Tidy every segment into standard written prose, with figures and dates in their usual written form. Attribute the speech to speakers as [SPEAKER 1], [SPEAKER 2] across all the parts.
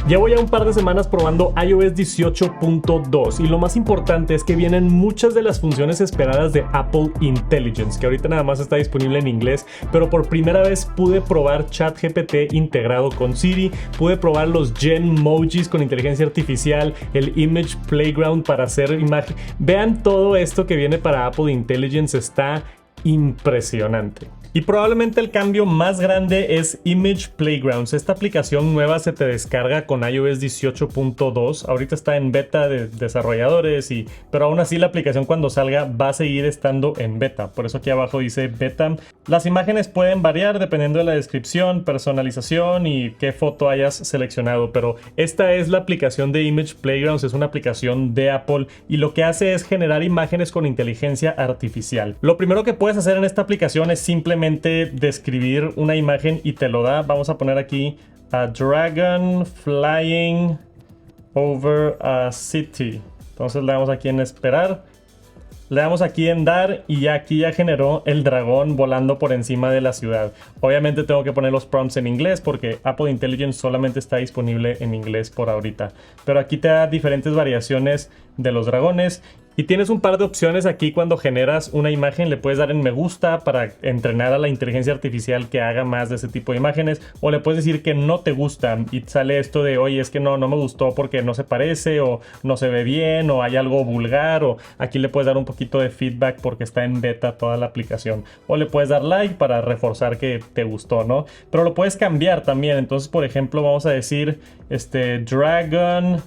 [SPEAKER 1] Llevo ya un par de semanas probando iOS 18.2 y lo más importante es que vienen muchas de las funciones esperadas de Apple Intelligence, que ahorita nada más está disponible en inglés, pero por primera vez pude probar ChatGPT integrado con Siri, pude probar los Genmojis con inteligencia artificial, el Image Playground para hacer imagen. Vean todo esto que viene para Apple Intelligence, está impresionante. Y probablemente el cambio más grande es Image Playgrounds. Esta aplicación nueva se te descarga con iOS 18.2. Ahorita está en beta de desarrolladores, pero aún así la aplicación cuando salga va a seguir estando en beta. Por eso aquí abajo dice beta. Las imágenes pueden variar dependiendo de la descripción, personalización y qué foto hayas seleccionado. Pero esta es la aplicación de Image Playgrounds. Es una aplicación de Apple y lo que hace es generar imágenes con inteligencia artificial. Lo primero que puedes hacer en esta aplicación es simplemente describir una imagen y te lo da. Vamos a poner aquí a dragon flying over a city. Entonces le damos aquí en esperar, le damos aquí en dar y aquí ya generó el dragón volando por encima de la ciudad. Obviamente tengo que poner los prompts en inglés porque Apple Intelligence solamente está disponible en inglés por ahorita, pero aquí te da diferentes variaciones de los dragones. Y tienes un par de opciones aquí cuando generas una imagen. Le puedes dar en me gusta para entrenar a la inteligencia artificial que haga más de ese tipo de imágenes. O le puedes decir que no te gusta y sale esto de, oye, es que no me gustó porque no se parece o no se ve bien o hay algo vulgar. O aquí le puedes dar un poquito de feedback porque está en beta toda la aplicación. O le puedes dar like para reforzar que te gustó, ¿no? Pero lo puedes cambiar también. Entonces, por ejemplo, vamos a decir, Dragon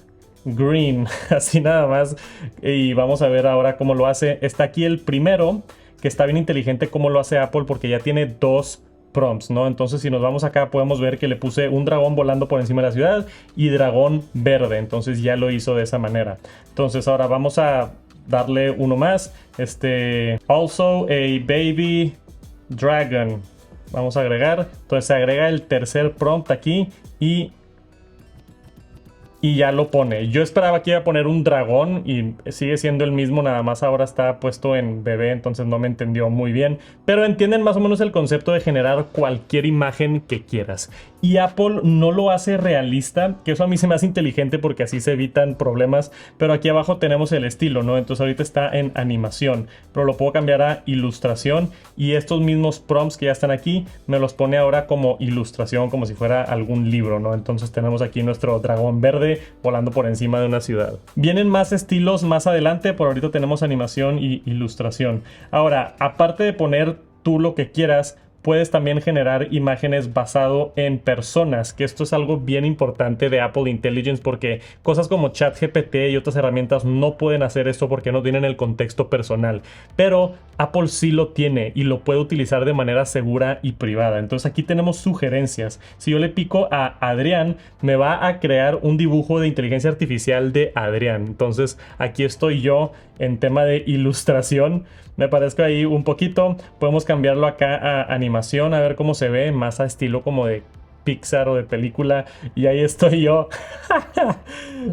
[SPEAKER 1] Green, así nada más, y vamos a ver ahora cómo lo hace. Está aquí el primero, que está bien inteligente cómo lo hace Apple porque ya tiene dos prompts, ¿no? Entonces si nos vamos acá podemos ver que le puse un dragón volando por encima de la ciudad y dragón verde, entonces ya lo hizo de esa manera. Entonces ahora vamos a darle uno más, also a baby dragon, vamos a agregar. Entonces se agrega el tercer prompt aquí y ya lo pone. Yo esperaba que iba a poner un dragón y sigue siendo el mismo, nada más ahora está puesto en bebé, entonces no me entendió muy bien. Pero entienden más o menos el concepto de generar cualquier imagen que quieras. Y Apple no lo hace realista, que eso a mí se me hace inteligente porque así se evitan problemas. Pero aquí abajo tenemos el estilo, ¿no? Entonces ahorita está en animación, pero lo puedo cambiar a ilustración. Y estos mismos prompts que ya están aquí, me los pone ahora como ilustración, como si fuera algún libro, ¿no? Entonces tenemos aquí nuestro dragón verde volando por encima de una ciudad. Vienen más estilos más adelante, por ahorita tenemos animación y ilustración. Ahora, aparte de poner tú lo que quieras, puedes también generar imágenes basado en personas, que esto es algo bien importante de Apple Intelligence porque cosas como ChatGPT y otras herramientas no pueden hacer esto porque no tienen el contexto personal, pero Apple sí lo tiene y lo puede utilizar de manera segura y privada. Entonces aquí tenemos sugerencias. Si yo le pico a Adrián, me va a crear un dibujo de inteligencia artificial de Adrián. Entonces aquí estoy yo en tema de ilustración. Me parezco ahí un poquito. Podemos cambiarlo acá a animación, a ver cómo se ve, más a estilo como de Pixar o de película. Y ahí estoy yo.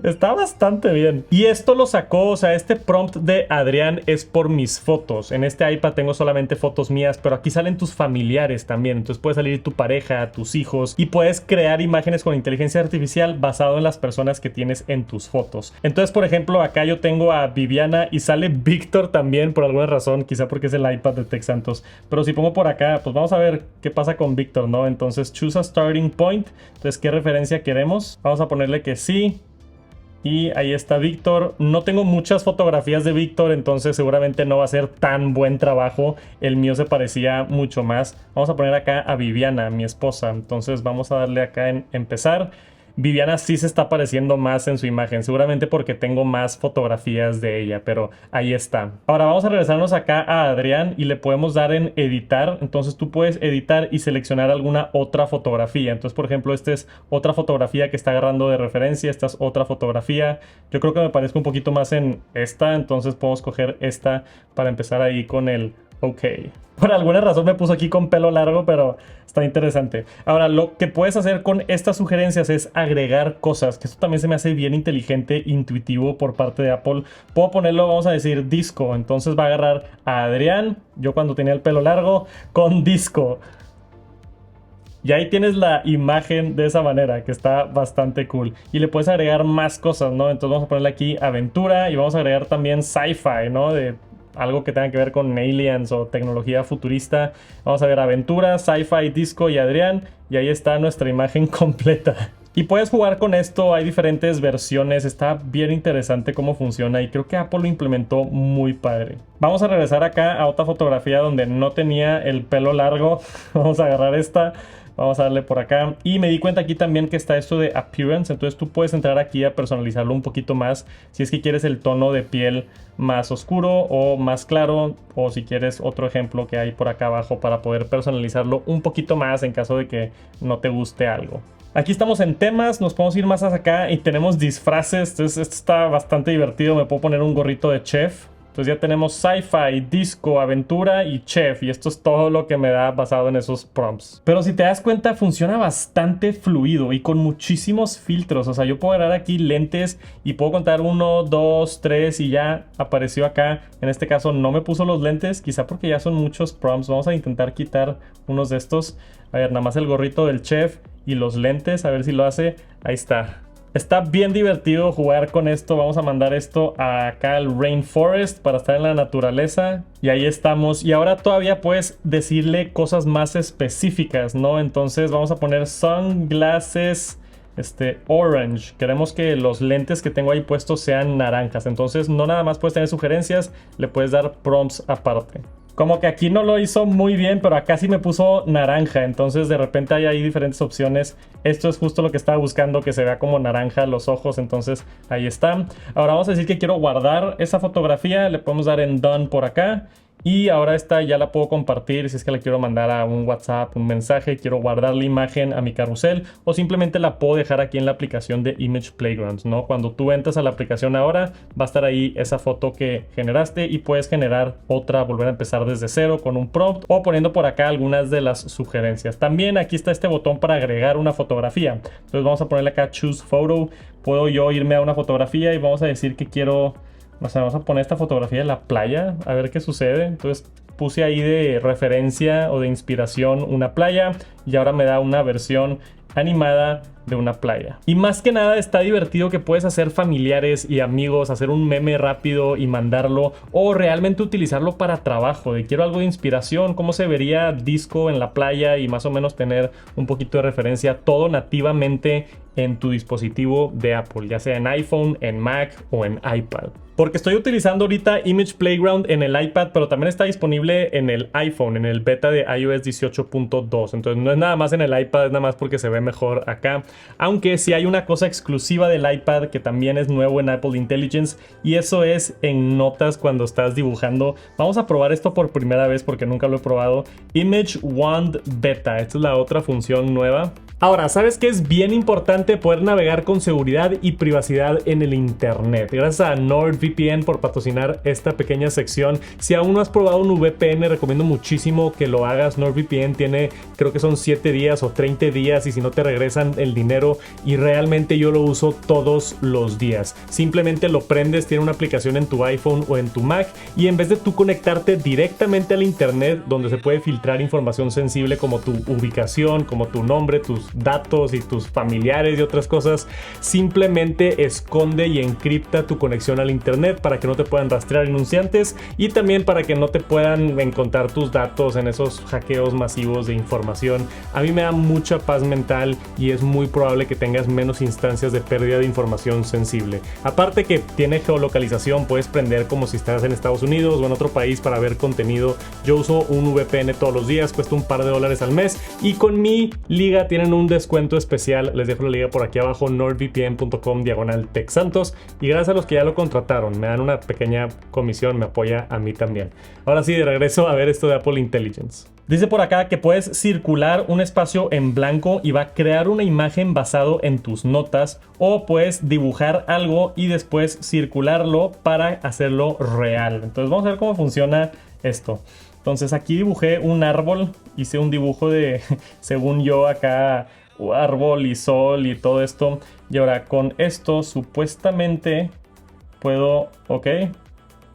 [SPEAKER 1] Está bastante bien. Y esto lo sacó, o sea, este prompt de Adrián es por mis fotos. En este iPad tengo solamente fotos mías, pero aquí salen tus familiares también. Entonces puede salir tu pareja, tus hijos, y puedes crear imágenes con inteligencia artificial basado en las personas que tienes en tus fotos. Entonces, por ejemplo, acá yo tengo a Viviana y sale Víctor también por alguna razón, quizá porque es el iPad de Tech Santos. Pero si pongo por acá, pues vamos a ver qué pasa con Víctor, ¿no? Entonces, choose a starting point. Entonces, ¿qué referencia queremos? Vamos a ponerle que sí. Y ahí está Víctor. No tengo muchas fotografías de Víctor, entonces seguramente no va a ser tan buen trabajo. El mío se parecía mucho más. Vamos a poner acá a Viviana, mi esposa. Entonces vamos a darle acá en empezar. Viviana sí se está pareciendo más en su imagen, seguramente porque tengo más fotografías de ella, pero ahí está. Ahora vamos a regresarnos acá a Adrián y le podemos dar en editar. Entonces tú puedes editar y seleccionar alguna otra fotografía. Entonces, por ejemplo, esta es otra fotografía que está agarrando de referencia, esta es otra fotografía. Yo creo que me parezco un poquito más en esta, entonces puedo escoger esta para empezar ahí con el OK. Por alguna razón me puso aquí con pelo largo, pero está interesante. Ahora, lo que puedes hacer con estas sugerencias es agregar cosas, que esto también se me hace bien inteligente, intuitivo por parte de Apple. Puedo ponerlo, vamos a decir, disco. Entonces va a agarrar a Adrián, yo cuando tenía el pelo largo, con disco. Y ahí tienes la imagen de esa manera, que está bastante cool. Y le puedes agregar más cosas, ¿no? Entonces vamos a ponerle aquí aventura y vamos a agregar también sci-fi, ¿no? De algo que tenga que ver con aliens o tecnología futurista. Vamos a ver aventura, sci-fi, disco y Adrián. Y ahí está nuestra imagen completa. Y puedes jugar con esto, hay diferentes versiones, está bien interesante cómo funciona y creo que Apple lo implementó muy padre. Vamos a regresar acá a otra fotografía donde no tenía el pelo largo. Vamos a agarrar esta, vamos a darle por acá. Y me di cuenta aquí también que está esto de appearance, entonces tú puedes entrar aquí a personalizarlo un poquito más si es que quieres el tono de piel más oscuro o más claro, o si quieres otro ejemplo que hay por acá abajo para poder personalizarlo un poquito más en caso de que no te guste algo. Aquí estamos en temas, nos podemos ir más hacia acá y tenemos disfraces, entonces esto está bastante divertido, me puedo poner un gorrito de chef. Entonces ya tenemos sci-fi, disco, aventura y chef, y esto es todo lo que me da basado en esos prompts. Pero si te das cuenta funciona bastante fluido y con muchísimos filtros, o sea yo puedo agarrar aquí lentes y puedo contar 1, 2, 3 y ya apareció acá. En este caso no me puso los lentes, quizá porque ya son muchos prompts. Vamos a intentar quitar unos de estos. A ver, nada más el gorrito del chef y los lentes, a ver si lo hace. Ahí está. Está bien divertido jugar con esto. Vamos a mandar esto acá al Rainforest para estar en la naturaleza. Y ahí estamos. Y ahora todavía puedes decirle cosas más específicas, ¿no? Entonces vamos a poner sunglasses orange. Queremos que los lentes que tengo ahí puestos sean naranjas. Entonces no nada más puedes tener sugerencias, le puedes dar prompts aparte. Como que aquí no lo hizo muy bien, pero acá sí me puso naranja. Entonces de repente hay ahí diferentes opciones. Esto es justo lo que estaba buscando, que se vea como naranja los ojos. Entonces ahí está. Ahora vamos a decir que quiero guardar esa fotografía. Le podemos dar en Done por acá. Y ahora esta ya la puedo compartir si es que la quiero mandar a un WhatsApp, un mensaje, quiero guardar la imagen a mi carrusel o simplemente la puedo dejar aquí en la aplicación de Image Playgrounds, ¿no? Cuando tú entras a la aplicación ahora va a estar ahí esa foto que generaste y puedes generar otra, volver a empezar desde cero con un prompt o poniendo por acá algunas de las sugerencias. También aquí está este botón para agregar una fotografía. Entonces vamos a ponerle acá Choose Photo. Puedo yo irme a una fotografía y vamos a decir que quiero... O sea, vamos a poner esta fotografía de la playa, a ver qué sucede. Entonces puse ahí de referencia o de inspiración una playa y ahora me da una versión animada de una playa. Y más que nada está divertido que puedes hacer familiares y amigos, hacer un meme rápido y mandarlo o realmente utilizarlo para trabajo, de quiero algo de inspiración, cómo se vería disco en la playa y más o menos tener un poquito de referencia, todo nativamente en tu dispositivo de Apple, ya sea en iPhone, en Mac o en iPad. Porque estoy utilizando ahorita Image Playground en el iPad, pero también está disponible en el iPhone, en el beta de iOS 18.2. Entonces no es nada más en el iPad, es nada más porque se ve mejor acá. Aunque sí hay una cosa exclusiva del iPad que también es nuevo en Apple Intelligence y eso es en notas cuando estás dibujando. Vamos a probar esto por primera vez porque nunca lo he probado. Image Wand Beta, esta es la otra función nueva. Ahora, ¿sabes qué es bien importante? Poder navegar con seguridad y privacidad en el internet. Gracias a NordVPN por patrocinar esta pequeña sección. Si aún no has probado un VPN, recomiendo muchísimo que lo hagas. NordVPN tiene, creo que son 7 días o 30 días y si no te regresan el dinero y realmente yo lo uso todos los días. Simplemente lo prendes, tiene una aplicación en tu iPhone o en tu Mac y en vez de tú conectarte directamente al internet donde se puede filtrar información sensible como tu ubicación, como tu nombre, tus datos y tus familiares y otras cosas, simplemente esconde y encripta tu conexión al internet para que no te puedan rastrear enunciantes y también para que no te puedan encontrar tus datos en esos hackeos masivos de información. A mí me da mucha paz mental y es muy probable que tengas menos instancias de pérdida de información sensible. Aparte que tiene geolocalización, puedes prender como si estás en Estados Unidos o en otro país para ver contenido. Yo uso un VPN todos los días, cuesta un par de dólares al mes y con mi liga tienen un descuento especial. Les dejo la liga por aquí abajo, nordvpn.com/TechSantos y gracias a los que ya lo contrataron me dan una pequeña comisión, me apoya a mí también. Ahora sí, de regreso a ver esto de Apple Intelligence. Dice por acá que puedes circular un espacio en blanco y va a crear una imagen basado en tus notas o puedes dibujar algo y después circularlo para hacerlo real. Entonces vamos a ver cómo funciona esto. Entonces aquí dibujé un árbol, hice un dibujo de, según yo acá, árbol y sol y todo esto. Y ahora con esto supuestamente puedo, ok,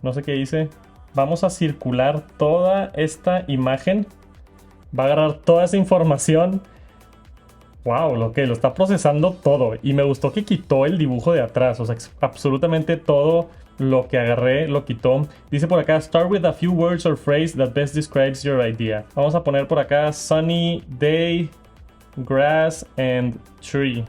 [SPEAKER 1] no sé qué hice. Vamos a circular toda esta imagen. Va a agarrar toda esa información Wow, lo que lo está procesando todo. Y me gustó que quitó el dibujo de atrás. O sea, absolutamente todo lo que agarré lo quitó. Dice por acá, start with a few words or phrase that best describes your idea. Vamos a poner por acá sunny day, grass and tree.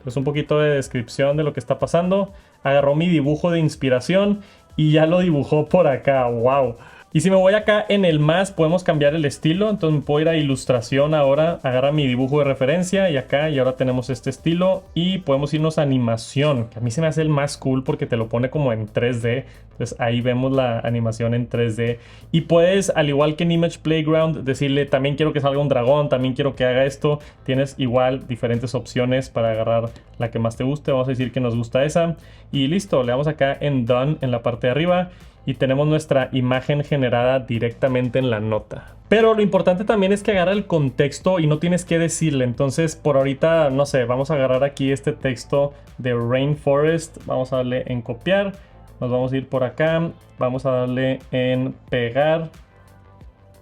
[SPEAKER 1] Pues un poquito de descripción de lo que está pasando. Agarró mi dibujo de inspiración y ya lo dibujó por acá. Wow. Y si me voy acá en el más, podemos cambiar el estilo. Entonces me puedo ir a ilustración ahora. Agarra mi dibujo de referencia y acá. Y ahora tenemos este estilo. Y podemos irnos a animación, que a mí se me hace el más cool porque te lo pone como en 3D. Entonces ahí vemos la animación en 3D. Y puedes, al igual que en Image Playground, decirle también quiero que salga un dragón, también quiero que haga esto. Tienes igual diferentes opciones para agarrar la que más te guste. Vamos a decir que nos gusta esa. Y listo, le damos acá en Done en la parte de arriba. Y tenemos nuestra imagen generada directamente en la nota. Pero lo importante también es que agarra el contexto y no tienes que decirle. Entonces por ahorita, no sé, vamos a agarrar aquí este texto de Rainforest. Vamos a darle en copiar. Nos vamos a ir por acá. Vamos a darle en pegar.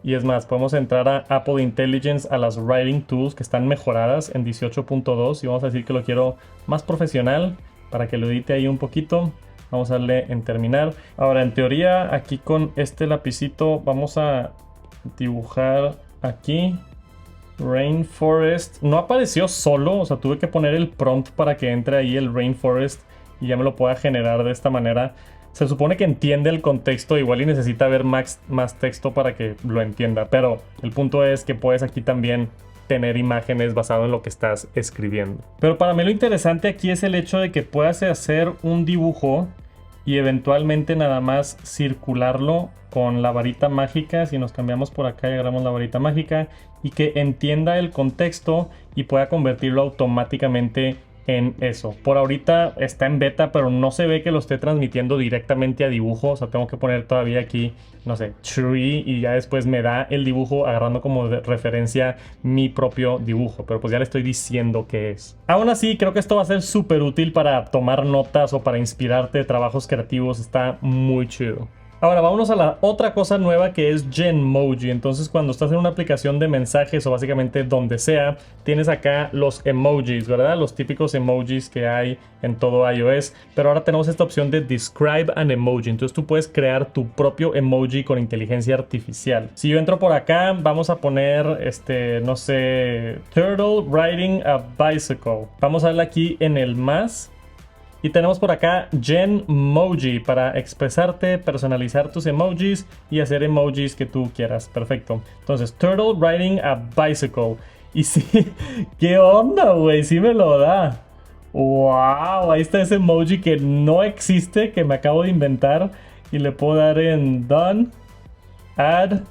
[SPEAKER 1] Y es más, podemos entrar a Apple Intelligence, a las Writing Tools que están mejoradas en 18.2. Y vamos a decir que lo quiero más profesional para que lo edite ahí un poquito. Vamos a darle en terminar. Ahora, en teoría, aquí con este lapicito vamos a dibujar aquí Rainforest. No apareció solo, o sea, tuve que poner el prompt para que entre ahí el Rainforest y ya me lo pueda generar de esta manera. Se supone que entiende el contexto, igual y necesita ver más texto para que lo entienda. Pero el punto es que puedes aquí también tener imágenes basado en lo que estás escribiendo. Pero para mí lo interesante aquí es el hecho de que puedas hacer un dibujo y eventualmente nada más circularlo con la varita mágica. Si nos cambiamos por acá y agarramos la varita mágica, y que entienda el contexto y pueda convertirlo automáticamente en eso. Por ahorita está en beta, pero no se ve que lo esté transmitiendo directamente a dibujo. O sea, tengo que poner todavía aquí, no sé, tree, y ya después me da el dibujo agarrando como referencia mi propio dibujo. Pero pues ya le estoy diciendo qué es. Aún así, creo que esto va a ser súper útil para tomar notas o para inspirarte de trabajos creativos. Está muy chido. Ahora vámonos a la otra cosa nueva, que es Genmoji. Entonces cuando estás en una aplicación de mensajes o básicamente donde sea, tienes acá los emojis, ¿verdad? Los típicos emojis que hay en todo iOS. Pero ahora tenemos esta opción de Describe an Emoji. Entonces tú puedes crear tu propio emoji con inteligencia artificial. Si yo entro por acá, vamos a poner, no sé, Turtle riding a bicycle. Vamos a darle aquí en el más. Y tenemos por acá Genmoji para expresarte, personalizar tus emojis y hacer emojis que tú quieras. Perfecto. Entonces, Turtle riding a bicycle. Y sí, ¿qué onda, güey? Sí me lo da. ¡Wow! Ahí está ese emoji que no existe, que me acabo de inventar. Y le puedo dar en Done, Add.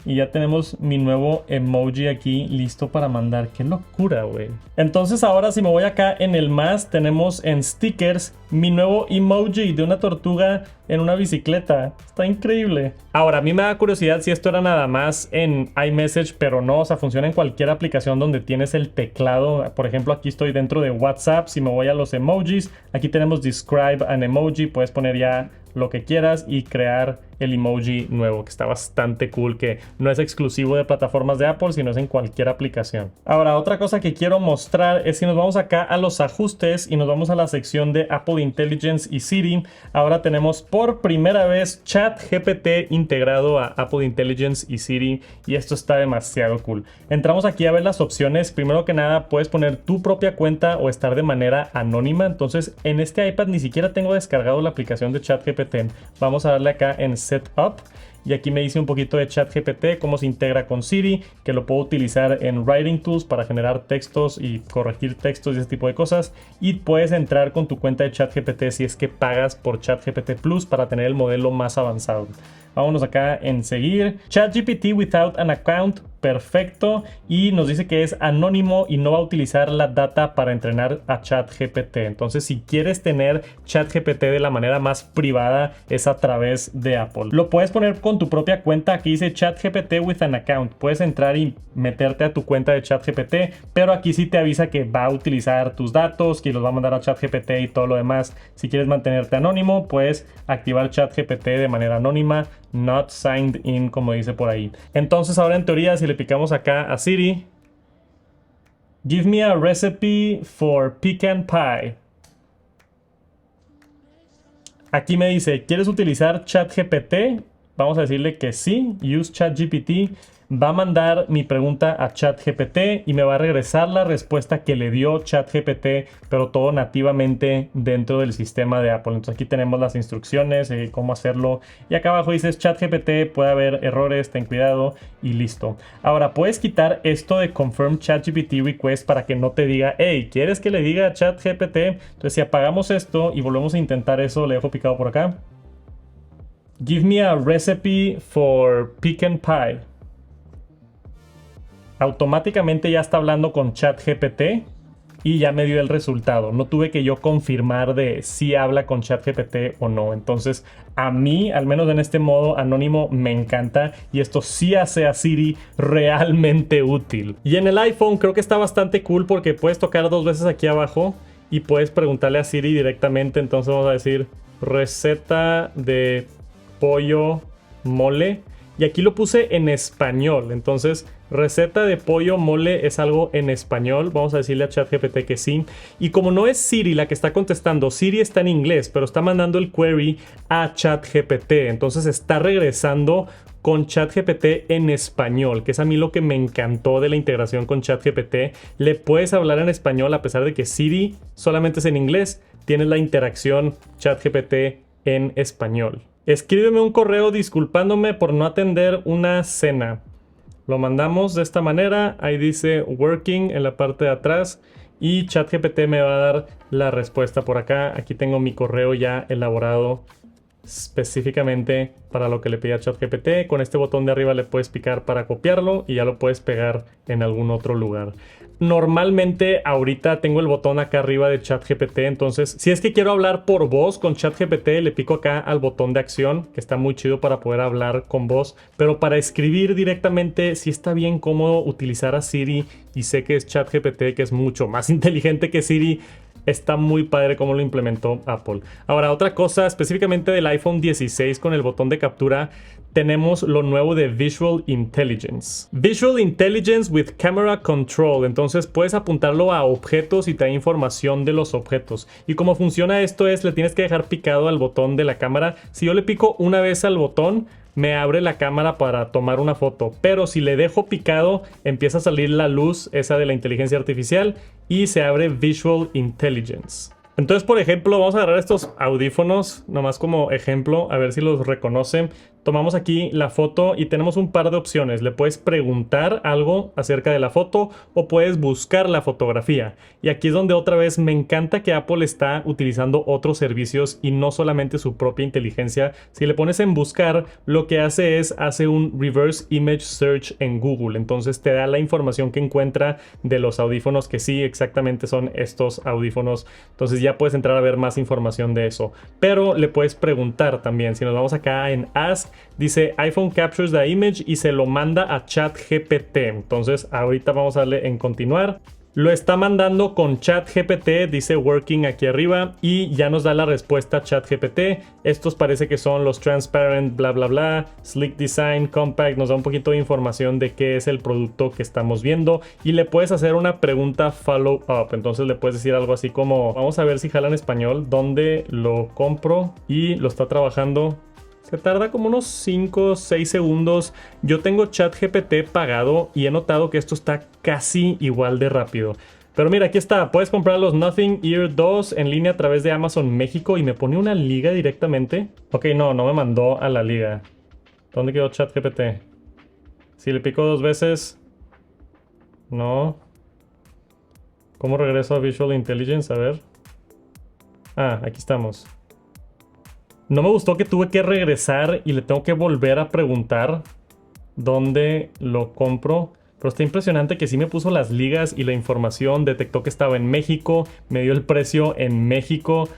[SPEAKER 1] Y ya tenemos mi nuevo emoji aquí listo para mandar. ¡Qué locura, güey! Entonces ahora si me voy acá en el más, tenemos en stickers mi nuevo emoji de una tortuga en una bicicleta. Está increíble. Ahora, a mí me da curiosidad si esto era nada más en iMessage, pero no. O sea, funciona en cualquier aplicación donde tienes el teclado. Por ejemplo, aquí estoy dentro de WhatsApp. Si me voy a los emojis, aquí tenemos Describe an Emoji. Puedes poner ya lo que quieras y crear el emoji nuevo, que está bastante cool, que no es exclusivo de plataformas de Apple, sino es en cualquier aplicación. Ahora, otra cosa que quiero mostrar es si nos vamos acá a los ajustes y nos vamos a la sección de Apple Intelligence y Siri. Ahora tenemos por primera vez ChatGPT integrado a Apple Intelligence y Siri, y esto está demasiado cool. Entramos aquí a ver las opciones. Primero que nada, puedes poner tu propia cuenta o estar de manera anónima. Entonces, en este iPad ni siquiera tengo descargado la aplicación de ChatGPT. Vamos a darle acá en Setup y aquí me dice un poquito de ChatGPT, cómo se integra con Siri, que lo puedo utilizar en Writing Tools para generar textos y corregir textos y ese tipo de cosas. Y puedes entrar con tu cuenta de ChatGPT si es que pagas por ChatGPT Plus para tener el modelo más avanzado. Vámonos acá en seguir. ChatGPT without an account. Perfecto. Y nos dice que es anónimo y no va a utilizar la data para entrenar a ChatGPT. Entonces, si quieres tener ChatGPT de la manera más privada, es a través de Apple. Lo puedes poner con tu propia cuenta. Aquí dice ChatGPT with an account. Puedes entrar y meterte a tu cuenta de ChatGPT, pero aquí sí te avisa que va a utilizar tus datos, que los va a mandar a ChatGPT y todo lo demás. Si quieres mantenerte anónimo, puedes activar ChatGPT de manera anónima. Not signed in, como dice por ahí. Entonces ahora en teoría, si le picamos acá a Siri, Give me a recipe for pecan pie. Aquí me dice, ¿quieres utilizar ChatGPT? Vamos a decirle que sí. Use ChatGPT. Va a mandar mi pregunta a ChatGPT y me va a regresar la respuesta que le dio ChatGPT, pero todo nativamente dentro del sistema de Apple. Entonces aquí tenemos las instrucciones, cómo hacerlo. Y acá abajo dices ChatGPT, puede haber errores, ten cuidado y listo. Ahora, puedes quitar esto de Confirm ChatGPT Request para que no te diga, hey, ¿quieres que le diga a ChatGPT? Entonces si apagamos esto y volvemos a intentar eso, le dejo picado por acá. Give me a recipe for pecan pie. Automáticamente ya está hablando con ChatGPT y ya me dio el resultado. No tuve que yo confirmar de si habla con ChatGPT o no. Entonces, a mí, al menos en este modo anónimo, me encanta y esto sí hace a Siri realmente útil. Y en el iPhone creo que está bastante cool porque puedes tocar 2 veces aquí abajo y puedes preguntarle a Siri directamente. Entonces vamos a decir receta de pollo mole. Y aquí lo puse en español. Entonces, receta de pollo mole es algo en español. Vamos a decirle a ChatGPT que sí. Y como no es Siri la que está contestando, Siri está en inglés, pero está mandando el query a ChatGPT. Entonces está regresando con ChatGPT en español, que es a mí lo que me encantó de la integración con ChatGPT. Le puedes hablar en español a pesar de que Siri solamente es en inglés. Tienes la interacción ChatGPT en español. Escríbeme un correo disculpándome por no atender una cena. Lo mandamos de esta manera. Ahí dice working en la parte de atrás. Y ChatGPT me va a dar la respuesta por acá. Aquí tengo mi correo ya elaborado específicamente para lo que le pedí a ChatGPT. Con este botón de arriba le puedes picar para copiarlo y ya lo puedes pegar en algún otro lugar. Normalmente ahorita tengo el botón acá arriba de ChatGPT, entonces si es que quiero hablar por voz con ChatGPT le pico acá al botón de acción, que está muy chido para poder hablar con voz, pero para escribir directamente sí está bien cómodo utilizar a Siri y sé que es ChatGPT que es mucho más inteligente que Siri. Está muy padre cómo lo implementó Apple. Ahora, otra cosa específicamente del iPhone 16 con el botón de captura, tenemos lo nuevo de Visual Intelligence. Visual Intelligence with Camera Control. Entonces puedes apuntarlo a objetos y te da información de los objetos. Y cómo funciona esto es, le tienes que dejar picado al botón de la cámara. Si yo le pico una vez al botón, me abre la cámara para tomar una foto, pero si le dejo picado empieza a salir la luz esa de la inteligencia artificial y se abre Visual Intelligence. Entonces, por ejemplo, vamos a agarrar estos audífonos nomás como ejemplo, a ver si los reconocen. Tomamos aquí la foto y tenemos un par de opciones. Le puedes preguntar algo acerca de la foto o puedes buscar la fotografía. Y aquí es donde otra vez me encanta que Apple está utilizando otros servicios y no solamente su propia inteligencia. Si le pones en buscar, lo que hace es hace un reverse image search en Google. Entonces te da la información que encuentra de los audífonos, que sí, exactamente son estos audífonos. Entonces ya puedes entrar a ver más información de eso. Pero le puedes preguntar también. Si nos vamos acá en Ask, dice iPhone captures the image y se lo manda a ChatGPT. Entonces ahorita vamos a darle en continuar. Lo está mandando con ChatGPT, dice working aquí arriba y ya nos da la respuesta ChatGPT. Estos parece que son los transparent, bla bla bla, sleek design, compact. Nos da un poquito de información de qué es el producto que estamos viendo y le puedes hacer una pregunta follow up. Entonces le puedes decir algo así como, vamos a ver si jala en español, ¿dónde lo compro? Y lo está trabajando. Se tarda como unos 5 o 6 segundos. Yo tengo ChatGPT pagado y he notado que esto está casi igual de rápido. Pero mira, aquí está. Puedes comprar los Nothing Ear 2 en línea a través de Amazon México y me pone una liga directamente. Ok, no me mandó a la liga. ¿Dónde quedó ChatGPT? Si le pico 2 veces... No. ¿Cómo regreso a Visual Intelligence? A ver. Ah, aquí estamos. No me gustó que tuve que regresar y le tengo que volver a preguntar dónde lo compro. Pero está impresionante que sí me puso las ligas y la información. Detectó que estaba en México. Me dio el precio en México.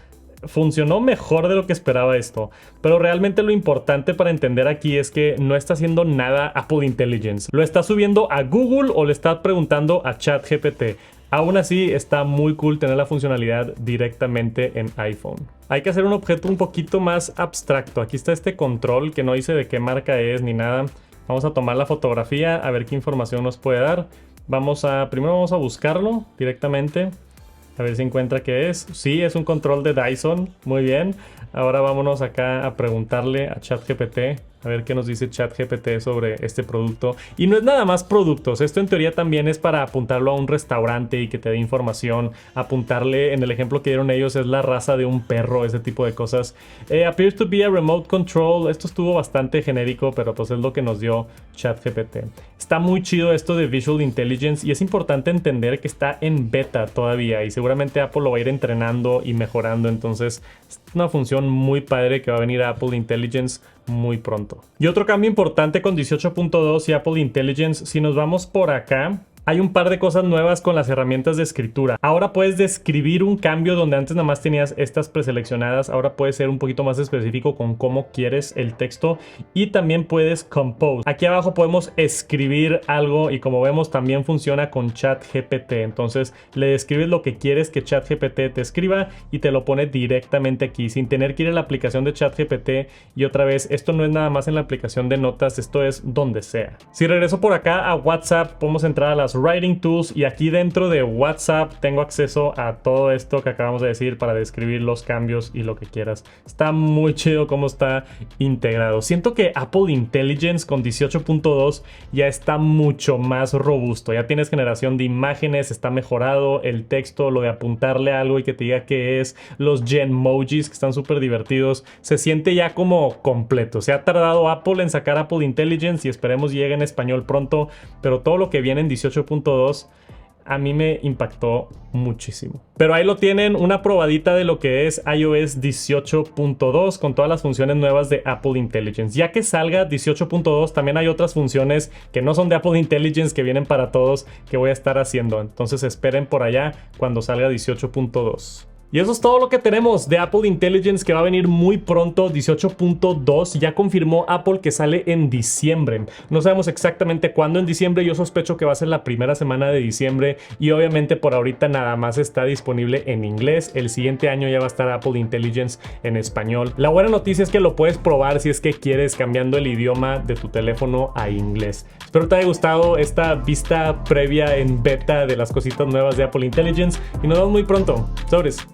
[SPEAKER 1] Funcionó mejor de lo que esperaba esto. Pero realmente lo importante para entender aquí es que no está haciendo nada Apple Intelligence. Lo está subiendo a Google o le está preguntando a ChatGPT. Aún así está muy cool tener la funcionalidad directamente en iPhone. Hay que hacer un objeto un poquito más abstracto. Aquí está este control que no dice de qué marca es ni nada. Vamos a tomar la fotografía a ver qué información nos puede dar. Primero vamos a buscarlo directamente. A ver si encuentra qué es. Sí, es un control de Dyson. Muy bien. Ahora vámonos acá a preguntarle a ChatGPT. A ver qué nos dice ChatGPT sobre este producto. Y no es nada más productos. Esto en teoría también es para apuntarlo a un restaurante y que te dé información. Apuntarle, en el ejemplo que dieron ellos, es la raza de un perro, ese tipo de cosas. Appears to be a remote control. Esto estuvo bastante genérico, pero pues es lo que nos dio ChatGPT. Está muy chido esto de Visual Intelligence y es importante entender que está en beta todavía y seguramente Apple lo va a ir entrenando y mejorando. Entonces es una función muy padre que va a venir a Apple Intelligence muy pronto. Y otro cambio importante con 18.2 y Apple Intelligence, si nos vamos por acá, hay un par de cosas nuevas con las herramientas de escritura. Ahora puedes describir un cambio donde antes nada más tenías estas preseleccionadas. Ahora puedes ser un poquito más específico con cómo quieres el texto y también puedes compose. Aquí abajo podemos escribir algo y como vemos también funciona con ChatGPT. Entonces le describes lo que quieres que ChatGPT te escriba y te lo pone directamente aquí sin tener que ir a la aplicación de ChatGPT. Y otra vez, esto no es nada más en la aplicación de notas, esto es donde sea. Si regreso por acá a WhatsApp, podemos entrar a las Writing Tools y aquí dentro de WhatsApp tengo acceso a todo esto que acabamos de decir para describir los cambios y lo que quieras. Está muy chido cómo está integrado. Siento que Apple Intelligence con 18.2 ya está mucho más robusto. Ya tienes generación de imágenes, está mejorado el texto, lo de apuntarle algo y que te diga qué es, los Genmojis que están súper divertidos. Se siente ya como completo. Se ha tardado Apple en sacar Apple Intelligence y esperemos llegue en español pronto, pero todo lo que viene en 18.2 a mí me impactó muchísimo. Pero ahí lo tienen, una probadita de lo que es iOS 18.2 con todas las funciones nuevas de Apple Intelligence. Ya que salga 18.2 también hay otras funciones que no son de Apple Intelligence que vienen para todos que voy a estar haciendo. Entonces esperen por allá cuando salga 18.2. Y eso es todo lo que tenemos de Apple Intelligence, que va a venir muy pronto, 18.2. Ya confirmó Apple que sale en diciembre. No sabemos exactamente cuándo en diciembre. Yo sospecho que va a ser la primera semana de diciembre. Y obviamente por ahorita nada más está disponible en inglés. El siguiente año ya va a estar Apple Intelligence en español. La buena noticia es que lo puedes probar si es que quieres, cambiando el idioma de tu teléfono a inglés. Espero te haya gustado esta vista previa en beta de las cositas nuevas de Apple Intelligence. Y nos vemos muy pronto. Sobres.